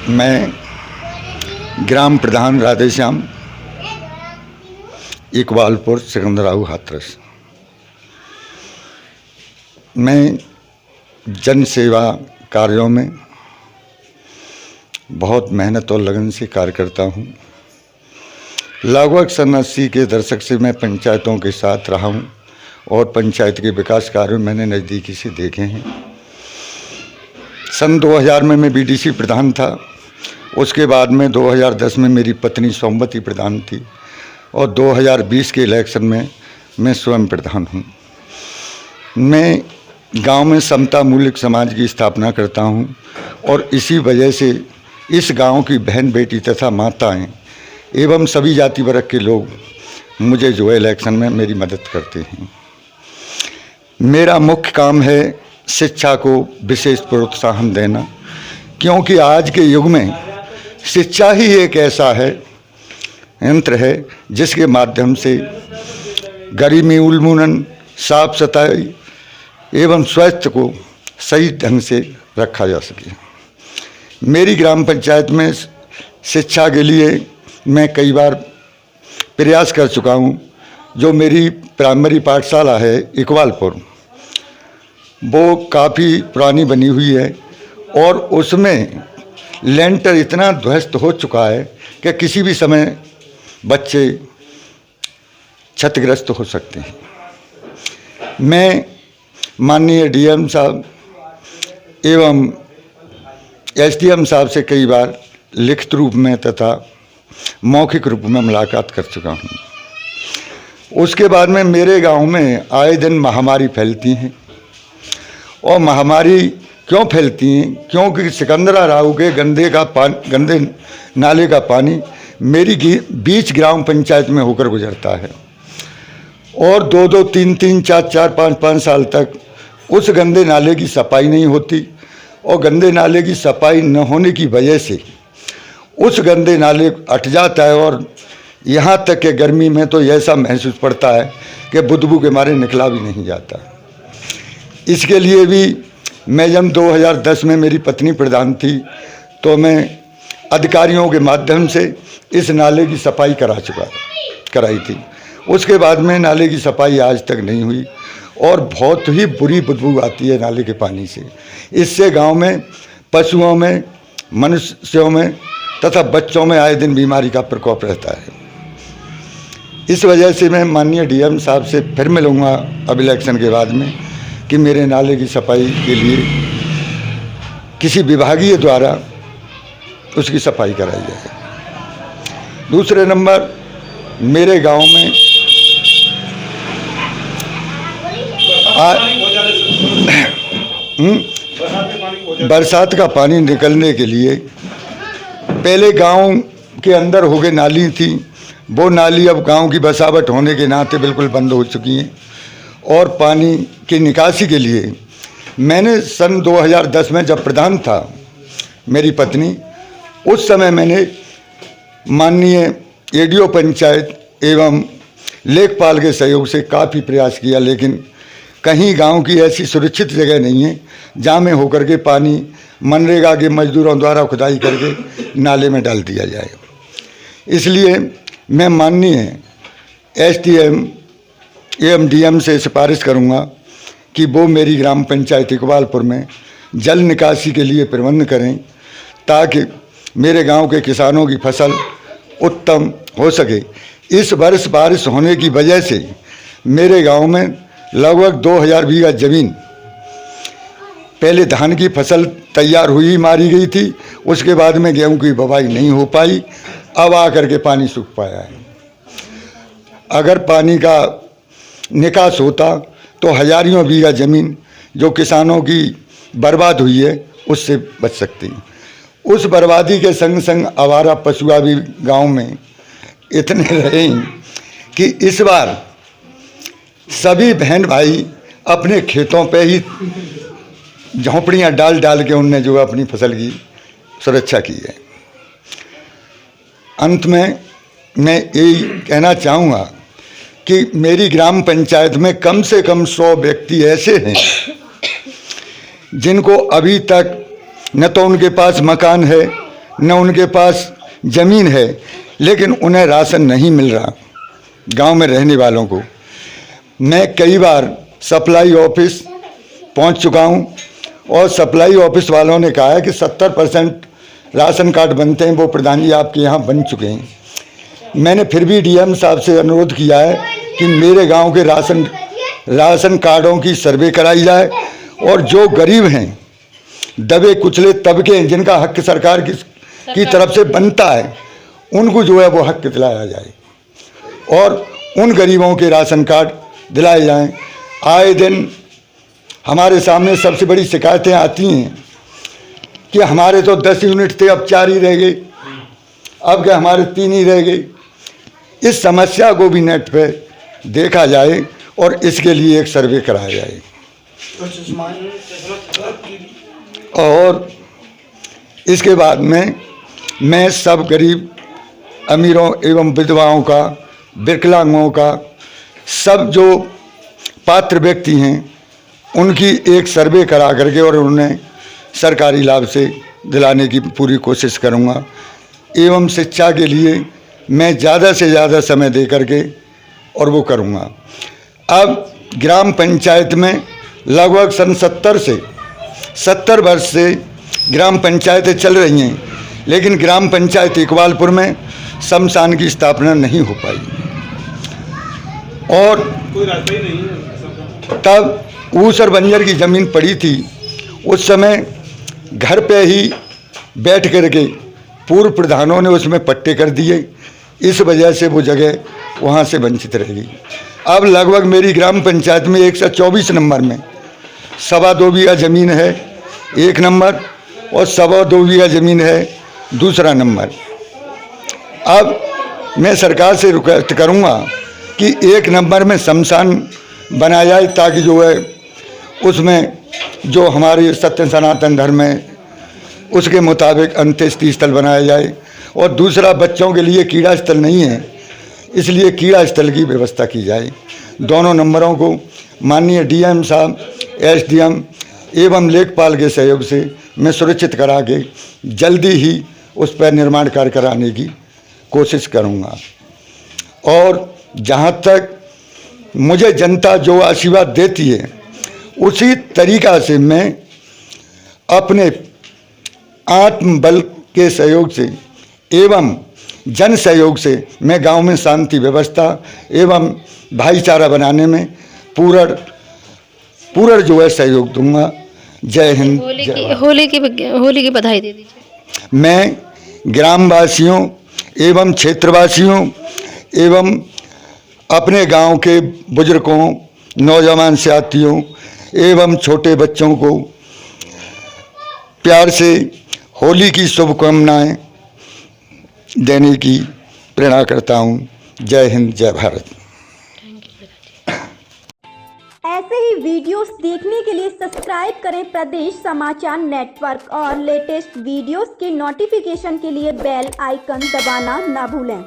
मैं ग्राम प्रधान राधेश्याम, इकबालपुर, सिकंदराऊ, हाथरस। मैं जन सेवा कार्यों में बहुत मेहनत और लगन से कार्य करता हूँ। लगभग सन 80 के दशक से मैं पंचायतों के साथ रहा हूँ और पंचायत के विकास कार्य मैंने नज़दीकी से देखे हैं। सन 2000 में मैं बीडीसी प्रधान था। उसके बाद में 2010 में मेरी पत्नी सोमवती प्रधान थी और 2020 के इलेक्शन में मैं स्वयं प्रधान हूँ। मैं गांव में समता मूलक समाज की स्थापना करता हूँ और इसी वजह से इस गांव की बहन बेटी तथा माताएं एवं सभी जाति वर्ग के लोग मुझे जो है इलेक्शन में मेरी मदद करते हैं। मेरा मुख्य काम है शिक्षा को विशेष प्रोत्साहन देना, क्योंकि आज के युग में शिक्षा ही एक ऐसा है यंत्र है जिसके माध्यम से गरीबी उन्मूलन, साफ सफाई एवं स्वास्थ्य को सही ढंग से रखा जा सके। मेरी ग्राम पंचायत में शिक्षा के लिए मैं कई बार प्रयास कर चुका हूँ। जो मेरी प्राइमरी पाठशाला है इकबालपुर, वो काफ़ी पुरानी बनी हुई है और उसमें लेंटर इतना ध्वस्त हो चुका है कि किसी भी समय बच्चे क्षतिग्रस्त हो सकते हैं। मैं माननीय डीएम साहब एवं एसडीएम साहब से कई बार लिखित रूप में तथा मौखिक रूप में मुलाकात कर चुका हूँ। उसके बाद में मेरे गांव में आए दिन महामारी फैलती हैं और महामारी क्यों फैलती हैं? क्योंकि सिकंदराऊ के गंदे नाले का पानी मेरी बीच ग्राम पंचायत में होकर गुजरता है और 2-2, 3-3, 4-4, 5-5 साल तक उस गंदे नाले की सफाई नहीं होती और गंदे नाले की सफाई न होने की वजह से उस गंदे नाले अट जाता है और यहाँ तक कि गर्मी में तो ऐसा महसूस पड़ता है कि बदबू के मारे निकला भी नहीं जाता। इसके लिए भी मैं जब 2010 में मेरी पत्नी प्रधान थी तो मैं अधिकारियों के माध्यम से इस नाले की सफाई कराई थी। उसके बाद में नाले की सफाई आज तक नहीं हुई और बहुत ही बुरी बदबू आती है नाले के पानी से। इससे गांव में पशुओं में, मनुष्यों में तथा बच्चों में आए दिन बीमारी का प्रकोप रहता है। इस वजह से मैं माननीय डीएम साहब से फिर मिलूँगा अब इलेक्शन के बाद में कि मेरे नाले की सफाई के लिए किसी विभागीय द्वारा उसकी सफाई कराई जाए। दूसरे नंबर, मेरे गांव में बरसात का पानी निकलने के लिए पहले गांव के अंदर हो गए नाली थी, वो नाली अब गांव की बसावट होने के नाते बिल्कुल बंद हो चुकी हैं और पानी की निकासी के लिए मैंने सन 2010 में जब प्रधान था मेरी पत्नी, उस समय मैंने माननीय एडीओ पंचायत एवं लेखपाल के सहयोग से काफ़ी प्रयास किया, लेकिन कहीं गांव की ऐसी सुरक्षित जगह नहीं है जहां में होकर के पानी मनरेगा के मजदूरों द्वारा खुदाई करके नाले में डाल दिया जाए। इसलिए मैं माननीय एसडीएम एवं डीएम से सिफारिश करूंगा कि वो मेरी ग्राम पंचायत इकबालपुर में जल निकासी के लिए प्रबंध करें ताकि मेरे गांव के किसानों की फसल उत्तम हो सके। इस वर्ष बारिश होने की वजह से मेरे गांव में लगभग 2000 बीघा जमीन पहले धान की फसल तैयार हुई मारी गई थी, उसके बाद में गेहूं की बुवाई नहीं हो पाई, अब आकर के पानी सूख पाया है। अगर पानी का निकास होता तो हजारियों बीघा ज़मीन जो किसानों की बर्बाद हुई है उससे बच सकती। उस बर्बादी के संग संग आवारा पशुआ भी गांव में इतने रहे कि इस बार सभी बहन भाई अपने खेतों पे ही झोंपड़ियां डाल डाल के उनने जो अपनी फसल की सुरक्षा की है। अंत में मैं यही कहना चाहूँगा कि मेरी ग्राम पंचायत में कम से कम 100 व्यक्ति ऐसे हैं जिनको अभी तक न तो उनके पास मकान है, न उनके पास ज़मीन है, लेकिन उन्हें राशन नहीं मिल रहा। गांव में रहने वालों को मैं कई बार सप्लाई ऑफिस पहुंच चुका हूं और सप्लाई ऑफिस वालों ने कहा है कि 70% राशन कार्ड बनते हैं, वो प्रधान जी आपके यहाँ बन चुके हैं। मैंने फिर भी डीएम साहब से अनुरोध किया है कि मेरे गांव के राशन कार्डों की सर्वे कराई जाए और जो गरीब हैं, दबे कुचले तबके हैं, जिनका हक सरकार की तरफ से बनता है, उनको जो है वो हक दिलाया जाए और उन गरीबों के राशन कार्ड दिलाए जाएं। आए दिन हमारे सामने सबसे बड़ी शिकायतें आती हैं कि हमारे तो 10 यूनिट थे, अब 4 ही रह गए, अब क्या हमारे 3 ही रह गए। इस समस्या को भी नेट पे देखा जाए और इसके लिए एक सर्वे कराया जाए। और इसके बाद में मैं सब गरीब अमीरों एवं विधवाओं का, विकलांगों का, सब जो पात्र व्यक्ति हैं उनकी एक सर्वे करा करके और उन्हें सरकारी लाभ से दिलाने की पूरी कोशिश करूंगा। एवं शिक्षा के लिए मैं ज़्यादा से ज़्यादा समय दे करके और वो करूंगा। अब ग्राम पंचायत में लगभग सन 70 वर्ष से ग्राम पंचायतें चल रही हैं, लेकिन ग्राम पंचायत इकबालपुर में शमशान की स्थापना नहीं हो पाई और कोई रास्ता ही नहीं है। तब ऊस और बंजर की ज़मीन पड़ी थी। उस समय घर पे ही बैठ करके पूर्व प्रधानों ने उसमें पट्टे कर दिए, इस वजह से वो जगह वहाँ से वंचित रह गई। अब लगभग मेरी ग्राम पंचायत में 124 नंबर में 2.25 बीघा ज़मीन है 1 नंबर और 2.25 बीघा ज़मीन है दूसरा नंबर। अब मैं सरकार से रिक्वेस्ट करूँगा कि 1 नंबर में शमशान बनाया जाए, ताकि जो है उसमें जो हमारे सत्य सनातन धर्म है उसके मुताबिक अंत्येष्टि स्थल बनाया जाए। और दूसरा, बच्चों के लिए कीड़ा स्थल नहीं है, इसलिए कीड़ा स्थल की व्यवस्था की जाए। दोनों नंबरों को माननीय डीएम साहब, एसडीएम एवं लेखपाल के सहयोग से मैं सुरक्षित करा के जल्दी ही उस पर निर्माण कार्य कराने की कोशिश करूँगा। और जहाँ तक मुझे जनता जो आशीर्वाद देती है, उसी तरीक़ा से मैं अपने आत्मबल के सहयोग से एवं जन सहयोग से मैं गांव में शांति व्यवस्था एवं भाईचारा बनाने में पूर्ण जो है सहयोग दूंगा। जय हिंद। होली की बधाई दे दीजिए। मैं ग्रामवासियों एवं क्षेत्रवासियों एवं अपने गांव के बुजुर्गों, नौजवान साथियों एवं छोटे बच्चों को प्यार से होली की शुभकामनाएं देने की प्रेरणा करता हूं। जय हिंद, जय भारत। ऐसे ही वीडियोस देखने के लिए सब्सक्राइब करें प्रदेश समाचार नेटवर्क और लेटेस्ट वीडियोस के नोटिफिकेशन के लिए बेल आइकन दबाना ना भूलें।